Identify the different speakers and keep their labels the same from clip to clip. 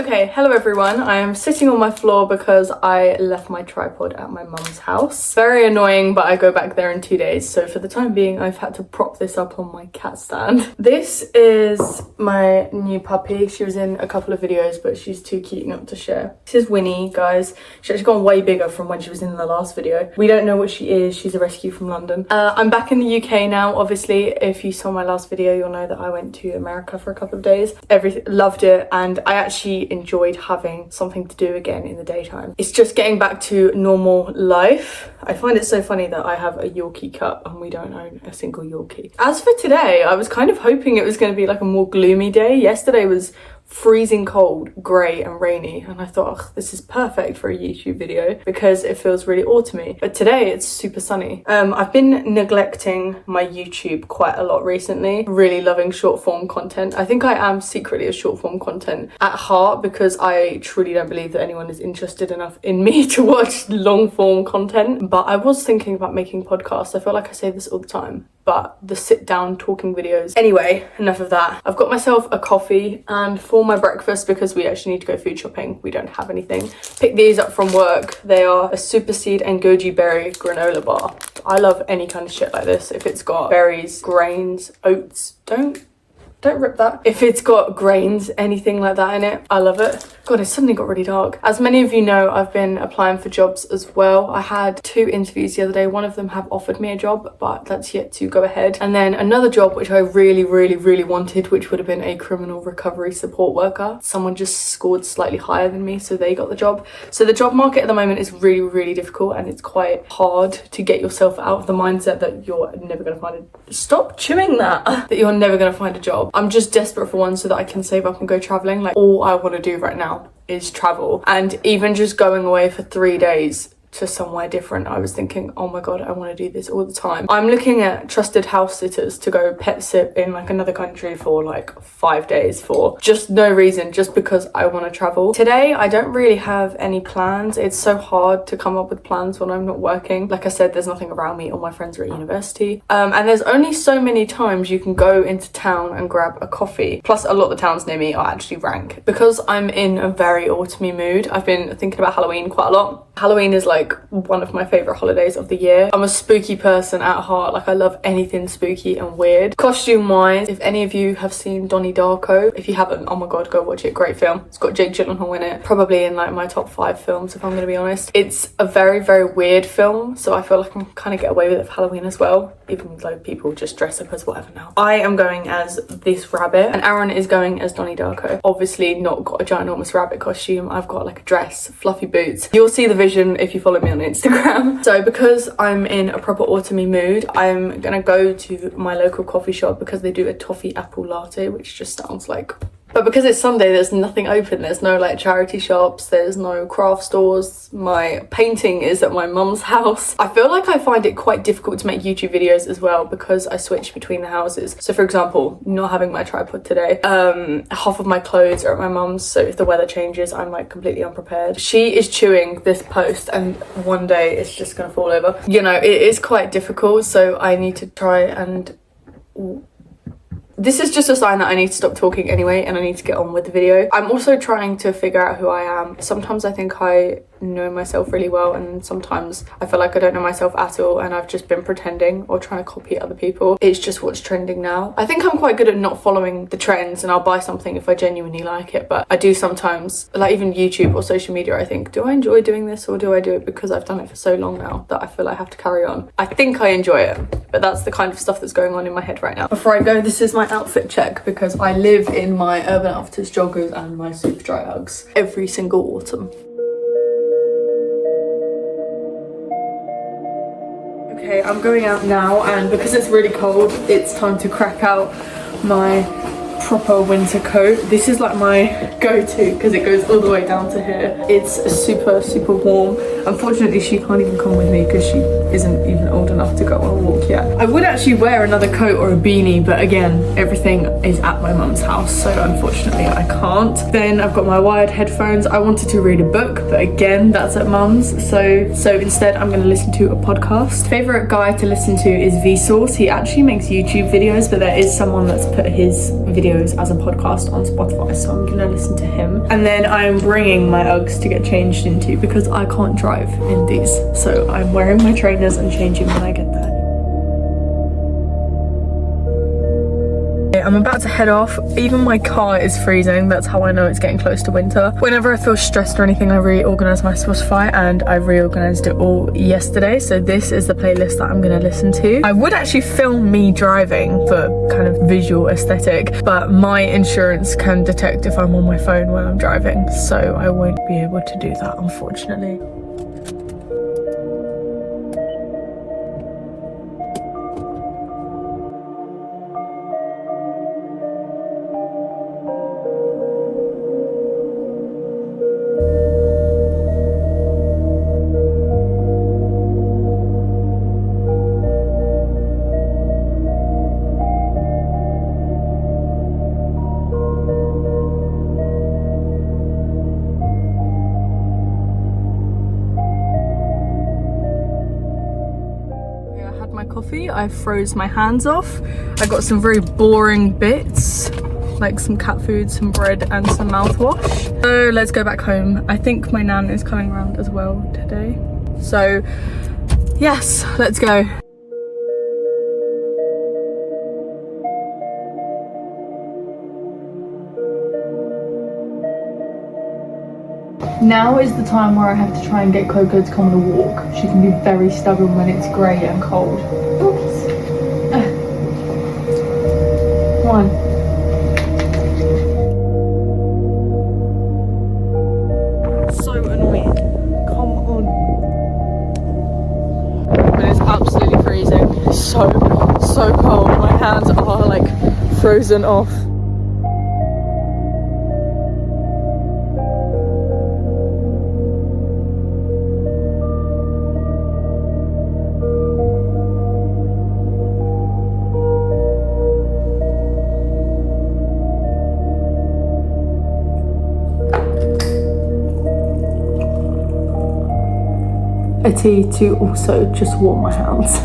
Speaker 1: Okay, hello everyone. I am sitting on my floor because I left my tripod at my mum's house. Very annoying, but I go back there in 2 days. So for the time being, I've had to prop this up on my cat stand. This is my new puppy. She was in a couple of videos, but she's too cute not to share. This is Winnie, guys. She's actually gone way bigger from when she was in the last video. We don't know what she is. She's a rescue from London. I'm back in the UK now. Obviously, if you saw my last video, you'll know that I went to America for a couple of days. Loved it, and I actually enjoyed having something to do again in the daytime. It's just getting back to normal life. I find it so funny that I have a Yorkie cup and we don't own a single Yorkie. As for today, I was kind of hoping it was going to be like a more gloomy day. Yesterday was freezing cold, grey and rainy, and I thought, oh, this is perfect for a YouTube video because it feels really autumny. But today it's super sunny. I've been neglecting my YouTube quite a lot recently, really loving short form content. I think I am secretly a short form content at heart because I truly don't believe that anyone is interested enough in me to watch long form content. But I was thinking about making podcasts. I feel like I say this all the time, but the sit down talking videos. Anyway, enough of that. I've got myself a coffee, and for my breakfast, because we actually need to go food shopping, we don't have anything, pick these up from work. They are a super seed and goji berry granola bar. I love any kind of shit like this. If it's got berries, grains, oats, don't rip that. If it's got grains, anything like that in it, I love it. God, it suddenly got really dark. As many of you know, I've been applying for jobs as well. I had 2 interviews the other day. One of them have offered me a job, but that's yet to go ahead. And then another job, which I really wanted, which would have been a criminal recovery support worker. Someone just scored slightly higher than me, so they got the job. So the job market at the moment is really difficult, and it's quite hard to get yourself out of the mindset that you're never gonna find a... Stop chewing that! That you're never gonna find a job. I'm just desperate for one so that I can save up and go traveling. Like, all I want to do right now is travel. And even just going away for 3 days to somewhere different, I was thinking, oh my god, I want to do this all the time. I'm looking at trusted house sitters to go pet sit in like another country for like 5 days for just no reason, just because I want to travel. Today I don't really have any plans. It's so hard to come up with plans when I'm not working. Like I said, there's nothing around me. All my friends are at university, and there's only so many times you can go into town and grab a coffee. Plus a lot of the towns near me are actually rank. Because I'm in a very autumny mood, I've been thinking about Halloween quite a lot. Halloween is like one of my favorite holidays of the year. I'm a spooky person at heart. Like, I love anything spooky and weird. Costume wise, if any of you have seen Donnie Darko, if you haven't, oh my god, go watch it. Great film. It's got Jake Gyllenhaal in it. Probably in like my top 5 films, if I'm gonna be honest. It's a very weird film, so I feel like I can kind of get away with it for Halloween as well, even though people just dress up as whatever now. I am going as this rabbit, and Aaron is going as Donnie Darko. Obviously not got a ginormous rabbit costume. I've got like a dress, fluffy boots. You'll see the vision if you follow me on Instagram. So because I'm in a proper autumny mood, I'm gonna go to my local coffee shop because they do a toffee apple latte, which just sounds like... But because it's Sunday, there's nothing open. There's no like charity shops, there's no craft stores. My painting is at my mum's house. I feel like I find it quite difficult to make YouTube videos as well because I switch between the houses. So for example, not having my tripod today, half of my clothes are at my mum's, so if the weather changes, I'm like completely unprepared. She is chewing this post and one day it's just gonna fall over. You know, it is quite difficult, so I need to try and... This is just a sign that I need to stop talking anyway, and I need to get on with the video. I'm also trying to figure out who I am. Sometimes I think I know myself really well, and sometimes I feel like I don't know myself at all, and I've just been pretending or trying to copy other people. It's just what's trending now. I think I'm quite good at not following the trends, and I'll buy something if I genuinely like it, but I do sometimes, like even YouTube or social media, I think, do I enjoy doing this, or do I do it because I've done it for so long now that I feel I have to carry on? I think I enjoy it, but that's the kind of stuff that's going on in my head right now. Before I go, this is my outfit check because I live in my Urban Outfitters joggers and my super dry Uggs every single autumn. Okay, I'm going out now, and because it's really cold, it's time to crack out my proper winter coat. This is like my go-to because it goes all the way down to here. It's super warm. Unfortunately, she can't even come with me because she isn't even old enough to go on a walk yet. I would actually wear another coat or a beanie, but again, everything is at my mum's house, so unfortunately I can't. Then I've got my wired headphones. I wanted to read a book, but again, that's at mum's, so instead I'm going to listen to a podcast. Favorite guy to listen to is Vsauce. He actually makes YouTube videos, but there is someone that's put his video videos as a podcast on Spotify, so I'm gonna listen to him. And then I'm bringing my Uggs to get changed into because I can't drive in these. So I'm wearing my trainers and changing when I get there. I'm about to head off. Even my car is freezing. That's how I know it's getting close to winter. Whenever I feel stressed or anything, I reorganize my Spotify, and I reorganized it all yesterday. So this is the playlist that I'm gonna listen to. I would actually film me driving for kind of visual aesthetic, but my insurance can detect if I'm on my phone when I'm driving, so I won't be able to do that, unfortunately. My coffee, I froze my hands off. I got some very boring bits, like some cat food, some bread and some mouthwash. So let's go back home. I think my nan is coming around as well today. So yes, let's go. Now is the time where I have to try and get Coco to come on a walk. She can be very stubborn when it's grey and cold. Oops. Come on. So annoying. Come on. But it's absolutely freezing. It's so cold. My hands are like frozen off. A tea to also just warm my hands,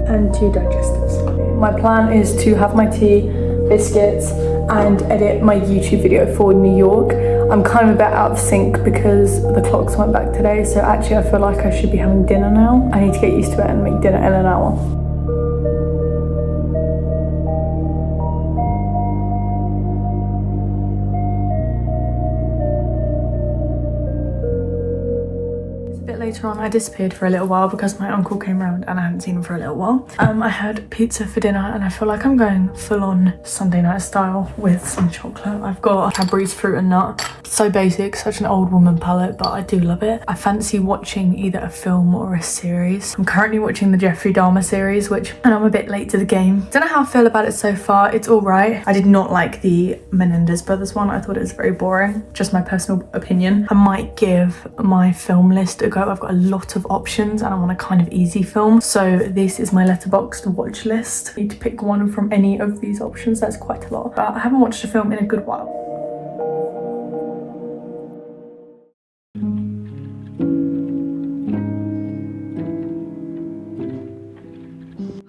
Speaker 1: and 2 digestives. My plan is to have my tea, biscuits, and edit my YouTube video for New York. I'm kind of a bit out of sync because the clocks went back today, so actually I feel like I should be having dinner now. I need to get used to it and make dinner in an hour. Later on, I disappeared for a little while because my uncle came around and I hadn't seen him for a little while. I had pizza for dinner and I feel like I'm going full on Sunday night style with some chocolate. I've got Cadbury's fruit and nut. So basic, such an old woman palette, but I do love it. I fancy watching either a film or a series. I'm currently watching the Jeffrey Dahmer series, and I'm a bit late to the game. Don't know how I feel about it so far. It's all right. I did not like the Menendez brothers one. I thought it was very boring. Just my personal opinion. I might give my film list a go. I've got a lot of options and I want a kind of easy film. So this is my Letterboxd watch list. I need to pick one from any of these options. That's quite a lot. But I haven't watched a film in a good while.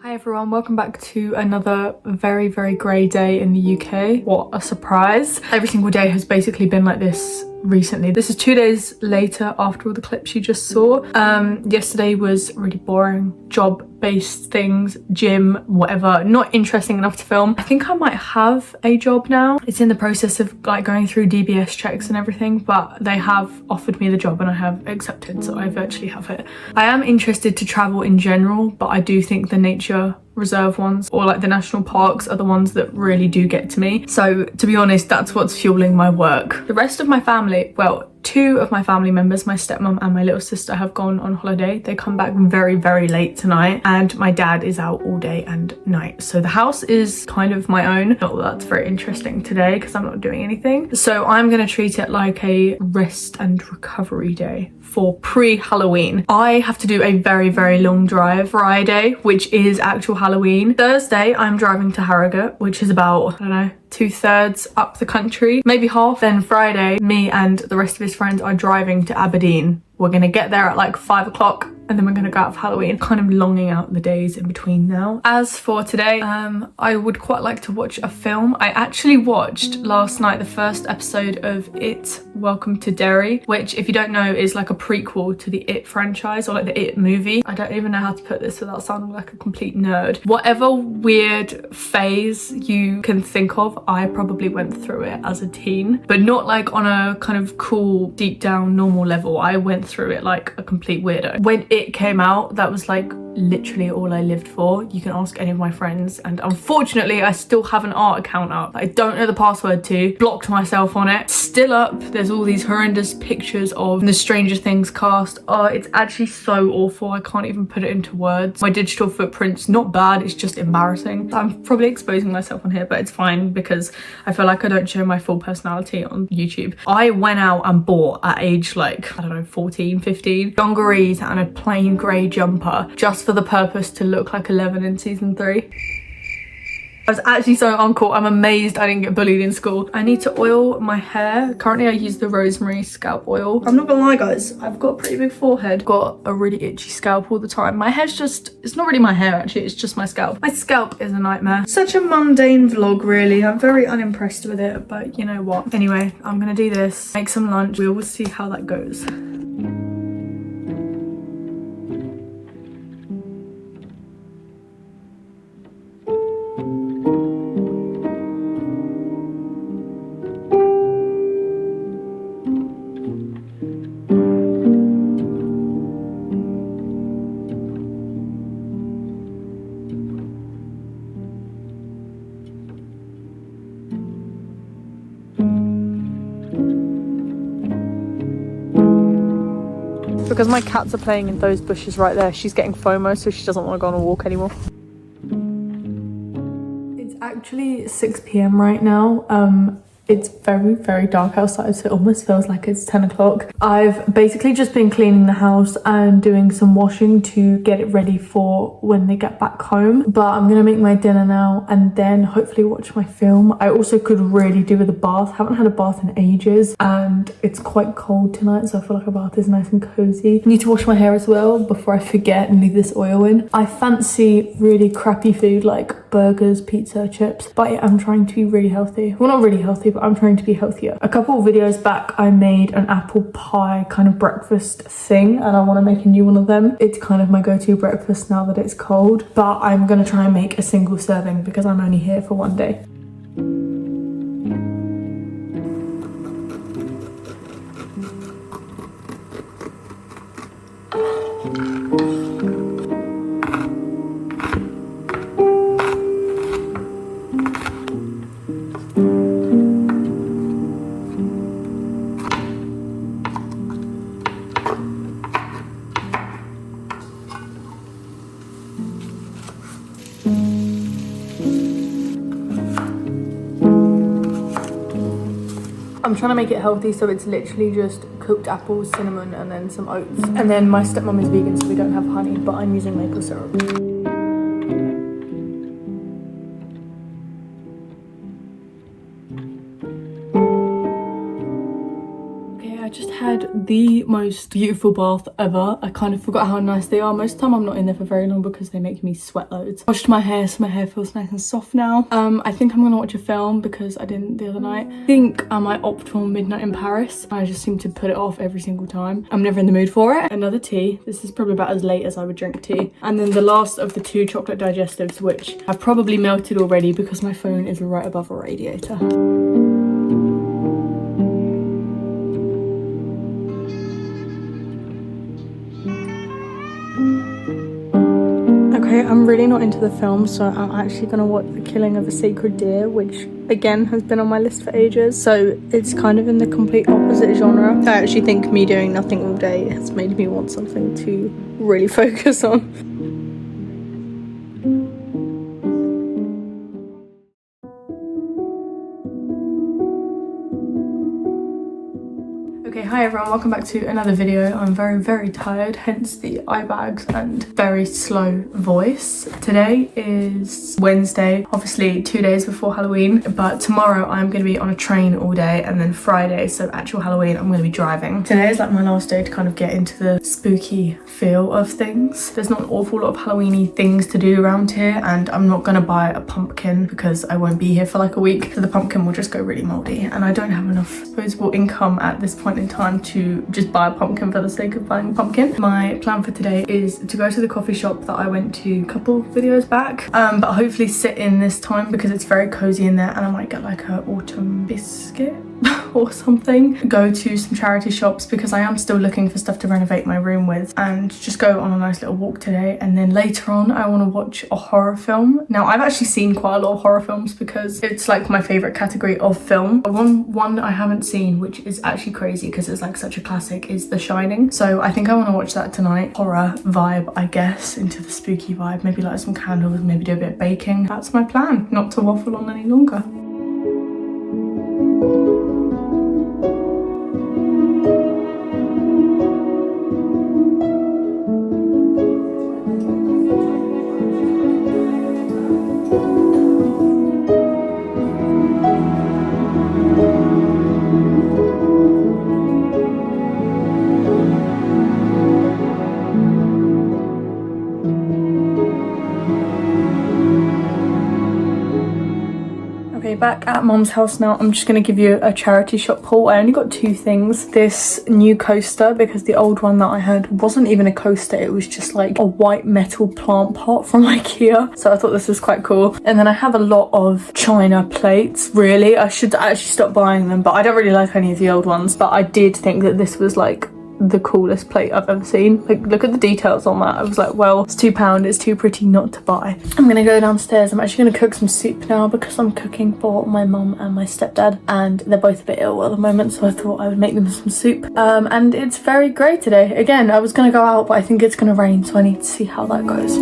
Speaker 1: Hi everyone, welcome back to another very grey day in the UK. What a surprise. Every single day has basically been like this recently. This is 2 days later after all the clips you just saw. Yesterday was really boring. Job-based things, gym, whatever. Not interesting enough to film. I think I might have a job now. It's in the process of like going through DBS checks and everything, but they have offered me the job and I have accepted, so I virtually have it. I am interested to travel in general, but I do think the nature reserve ones or like the national parks are the ones that really do get to me. So to be honest, that's what's fueling my work. The rest of my family, well, 2 of my family members, my stepmom and my little sister, have gone on holiday. They come back very late tonight and my dad is out all day and night. So the house is kind of my own. Not that that's very interesting today because I'm not doing anything. So I'm gonna treat it like a rest and recovery day for pre-Halloween. I have to do a very long drive Friday, which is actual Halloween. Thursday, I'm driving to Harrogate, which is about, I don't know, 2/3 up the country, maybe half. Then Friday, me and the rest of his friends are driving to Aberdeen. We're gonna get there at like 5 o'clock and then we're gonna go out for Halloween. Kind of longing out the days in between now. As for today, I would quite like to watch a film. I actually watched last night the first episode of It, Welcome to Derry, which, if you don't know, is like a prequel to the It franchise, or like the It movie. I don't even know how to put this without sounding like a complete nerd. Whatever weird phase you can think of, I probably went through it as a teen, but not like on a kind of cool, deep down normal level. I went through it like a complete weirdo. When It came out, that was like literally all I lived for. You can ask any of my friends, and unfortunately I still have an art account up that I don't know the password to. Blocked myself on it. Still up. There's all these horrendous pictures of the Stranger Things cast. Oh, it's actually so awful. I can't even put it into words. My digital footprint's not bad, it's just embarrassing. I'm probably exposing myself on here, but it's fine because I feel like I don't show my full personality on YouTube. I went out and bought at age like, I don't know, 14, 15, dungarees and a plain grey jumper just for the purpose to look like 11 in season 3. I was actually so uncool. I'm amazed I didn't get bullied in school. I need to oil my hair. Currently I use the rosemary scalp oil. I'm not gonna lie guys, I've got a pretty big forehead. Got a really itchy scalp all the time. My hair's just, it's not really my hair actually, it's just my scalp. My scalp is a nightmare. Such a mundane vlog really. I'm very unimpressed with it, but you know what? Anyway, I'm gonna do this, make some lunch. We will see how that goes. Because my cats are playing in those bushes right there, she's getting FOMO, so she doesn't want to go on a walk anymore. It's actually 6 p.m. right now. It's very dark outside, so it almost feels like it's 10 o'clock. I've basically just been cleaning the house and doing some washing to get it ready for when they get back home. But I'm gonna make my dinner now and then hopefully watch my film. I also could really do with a bath. Haven't had a bath in ages and it's quite cold tonight, so I feel like a bath is nice and cozy. Need to wash my hair as well before I forget and leave this oil in. I fancy really crappy food like burgers, pizza, chips, but I'm trying to be really healthy. Well, not really healthy, but I'm trying to be healthier. A couple of videos back I made an apple pie kind of breakfast thing, and I want to make a new one of them. It's kind of my go-to breakfast now that it's cold, but I'm gonna try and make a single serving because I'm only here for one day. I'm trying to make it healthy, so it's literally just cooked apples, cinnamon, and then some oats. And then my stepmom is vegan, so we don't have honey, but I'm using maple syrup. I just had the most beautiful bath ever. I kind of forgot how nice they are. Most of the time I'm not in there for very long because they make me sweat loads. Washed my hair, so my hair feels nice and soft now. I think I'm gonna watch a film because I didn't the other night. I think I might opt for Midnight in Paris. I just seem to put it off every single time. I'm never in the mood for it. Another tea. This is probably about as late as I would drink tea. And then the last of the 2 chocolate digestives, which have probably melted already because my phone is right above a radiator. Okay, I'm really not into the film, so I'm actually gonna watch The Killing of a Sacred Deer, which again has been on my list for ages. So it's kind of in the complete opposite genre. I actually think me doing nothing all day has made me want something to really focus on. Okay, hi everyone, welcome back to another video. I'm very tired, hence the eye bags and very slow voice. Today is Wednesday, obviously 2 days before Halloween, but tomorrow I'm going to be on a train all day, and then Friday, so actual Halloween, I'm going to be driving. Today is like my last day to kind of get into the spooky feel of things. There's not an awful lot of Halloween-y things to do around here, and I'm not going to buy a pumpkin because I won't be here for like a week, so the pumpkin will just go really moldy, and I don't have enough disposable income at this point in time to just buy a pumpkin for the sake of buying a pumpkin. My plan for today is to go to the coffee shop that I went to a couple videos back, but hopefully sit in this time because it's very cozy in there, and I might get like a autumn biscuit or something. Go to some charity shops because I am still looking for stuff to renovate my room with, and just go on a nice little walk today. And then later on I want to watch a horror film. Now I've actually seen quite a lot of horror films because it's like my favorite category of film. One I haven't seen, which is actually crazy because it's like such a classic, is The Shining. So I think I want to watch that tonight. Horror vibe, I guess, into the spooky vibe. Maybe light some candles, maybe do a bit of baking. That's my plan, not to waffle on any longer. Back at mom's house now. I'm just going to give you a charity shop haul. I only got two things. This new coaster, because the old one that I had wasn't even a coaster, it was just like a white metal plant pot from IKEA, so I thought this was quite cool. And then I have a lot of china plates. Really, I should actually stop buying them, but I don't really like any of the old ones, but I did think that this was like the coolest plate I've ever seen. Like, look at the details on that. I was like, well, it's £2, it's too pretty not to buy. I'm gonna go downstairs. I'm actually gonna cook some soup now because I'm cooking for my mum and my stepdad, and they're both a bit ill at the moment, so I thought I would make them some soup. And it's very grey today. Again, I was gonna go out, but I think it's gonna rain, so I need to see how that goes.